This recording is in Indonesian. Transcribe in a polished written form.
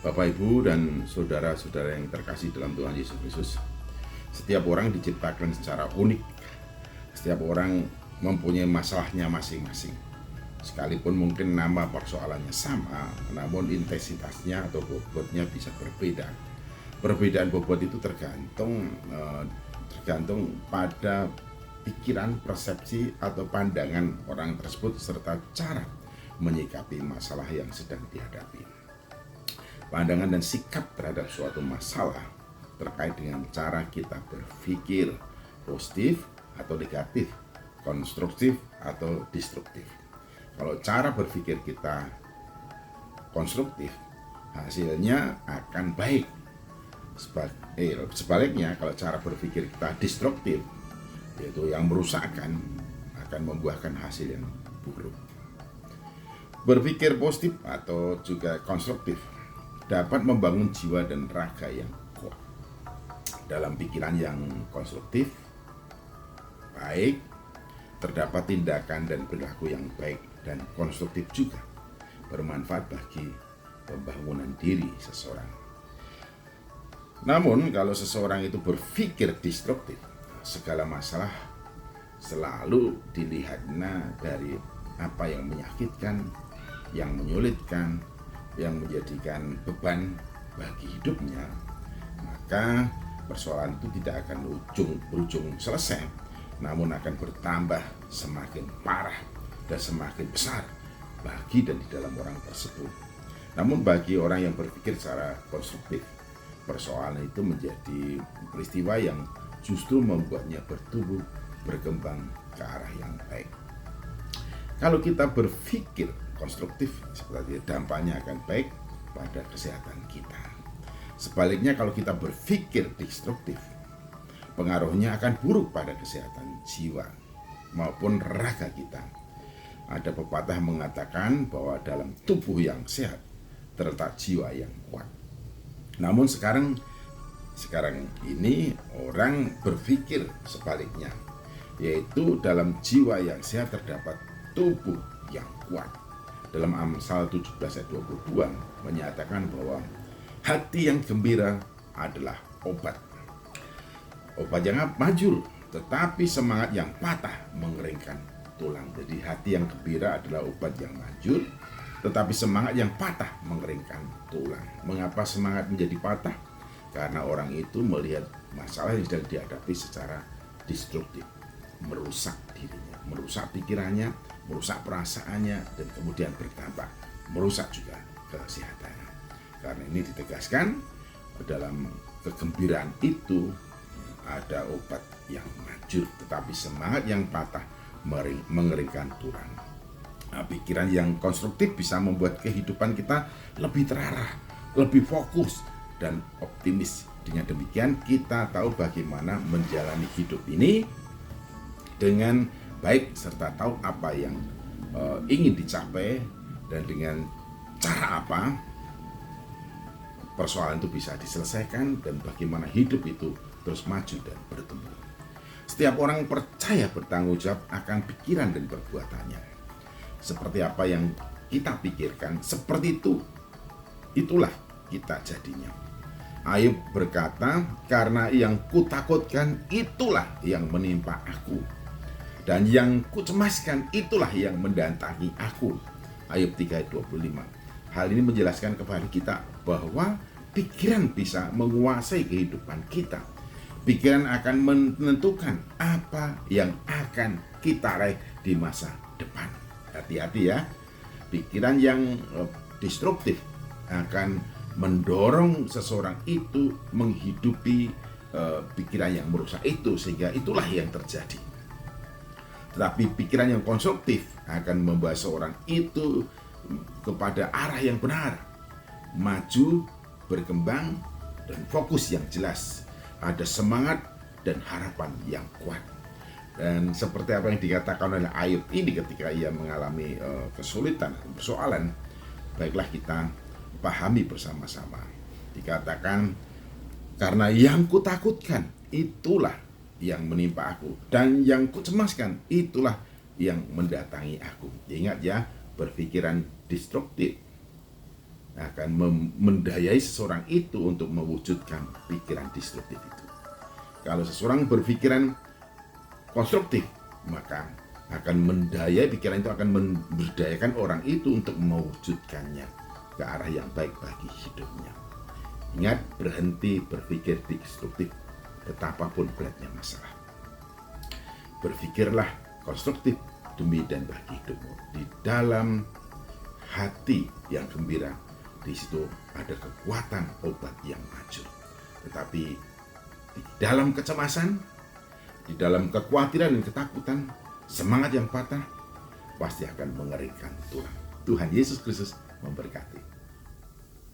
Bapak, Ibu, dan saudara-saudara yang terkasih dalam Tuhan Yesus Kristus, setiap orang diciptakan secara unik. Setiap orang mempunyai masalahnya masing-masing. Sekalipun mungkin nama persoalannya sama, namun intensitasnya atau bobotnya bisa berbeda. Perbedaan bobot itu tergantung pada pikiran, persepsi, atau pandangan orang tersebut serta cara menyikapi masalah yang sedang dihadapi. Pandangan dan sikap terhadap suatu masalah terkait dengan cara kita berpikir, positif atau negatif, konstruktif atau destruktif. Kalau cara berpikir kita konstruktif, hasilnya akan baik. Sebaliknya, kalau cara berpikir kita destruktif, yaitu yang merusakkan, akan membuahkan hasil yang buruk. Berpikir positif atau juga konstruktif dapat membangun jiwa dan raga yang kuat. Dalam pikiran yang konstruktif, baik, terdapat tindakan dan perilaku yang baik dan konstruktif juga bermanfaat bagi pembangunan diri seseorang. Namun kalau seseorang itu berpikir destruktif, segala masalah selalu dilihatnya dari apa yang menyakitkan, yang menyulitkan, yang menjadikan beban bagi hidupnya, maka persoalan itu tidak akan berujung selesai, namun akan bertambah semakin parah dan semakin besar bagi dan di dalam orang tersebut. Namun bagi orang yang berpikir secara konstruktif, persoalan itu menjadi peristiwa yang justru membuatnya bertumbuh, berkembang ke arah yang baik. Kalau kita berpikir konstruktif, seperti dampaknya akan baik pada kesehatan kita. Sebaliknya, kalau kita berpikir destruktif, pengaruhnya akan buruk pada kesehatan jiwa maupun raga kita. Ada pepatah mengatakan bahwa dalam tubuh yang sehat terletak jiwa yang kuat. Namun sekarang ini orang berpikir sebaliknya, yaitu dalam jiwa yang sehat terdapat tubuh yang kuat. Dalam Amsal 17 ayat 22 menyatakan bahwa hati yang gembira adalah obat. Obat yang manjur, tetapi semangat yang patah mengeringkan tulang. Jadi hati yang gembira adalah obat yang manjur, tetapi semangat yang patah mengeringkan tulang. Mengapa semangat menjadi patah? Karena orang itu melihat masalah yang sedang dihadapi secara destruktif, merusak dirinya, merusak pikirannya, merusak perasaannya, dan kemudian bertambah merusak juga kesehatannya. Karena ini ditegaskan dalam kegembiraan itu ada obat yang manjur, tetapi semangat yang patah mengeringkan tulang. Nah, pikiran yang konstruktif bisa membuat kehidupan kita lebih terarah, lebih fokus, dan optimis. Dengan demikian kita tahu bagaimana menjalani hidup ini dengan baik, serta tahu apa yang ingin dicapai dan dengan cara apa persoalan itu bisa diselesaikan dan bagaimana hidup itu terus maju dan bertumbuh. Setiap orang percaya bertanggung jawab akan pikiran dan perbuatannya. Seperti apa yang kita pikirkan, seperti itulah kita jadinya. Ayub berkata, karena yang kutakutkan itulah yang menimpa aku, dan yang kucemaskan itulah yang mendatangi aku. Ayub 3 ayat 25. Hal ini menjelaskan kepada kita bahwa pikiran bisa menguasai kehidupan kita. Pikiran akan menentukan apa yang akan kita raih di masa depan. Hati-hati ya. Pikiran yang destruktif akan mendorong seseorang itu menghidupi pikiran yang merusak itu, sehingga itulah yang terjadi. Tetapi pikiran yang konstruktif akan membawa seorang itu kepada arah yang benar, maju, berkembang, dan fokus yang jelas. Ada semangat dan harapan yang kuat. Dan seperti apa yang dikatakan oleh Ayub ini ketika ia mengalami kesulitan, persoalan, baiklah kita pahami bersama-sama. Dikatakan, karena yang kutakutkan itulah yang menimpa aku, dan yang kucemaskan itulah yang mendatangi aku. Ingat ya, berpikiran destruktif akan mendayai seseorang itu untuk mewujudkan pikiran destruktif itu. Kalau seseorang berpikiran konstruktif, maka akan mendayai pikiran itu, akan memberdayakan orang itu untuk mewujudkannya ke arah yang baik bagi hidupnya. Ingat, berhenti berpikir destruktif betapapun beratnya masalah. Berpikirlah konstruktif demi dan bagi hidupmu. Di dalam hati yang gembira, di situ ada kekuatan obat yang manjur. Tetapi di dalam kecemasan, di dalam kekhawatiran dan ketakutan, semangat yang patah pasti akan mengerikan tulang. Tuhan Yesus Kristus memberkati.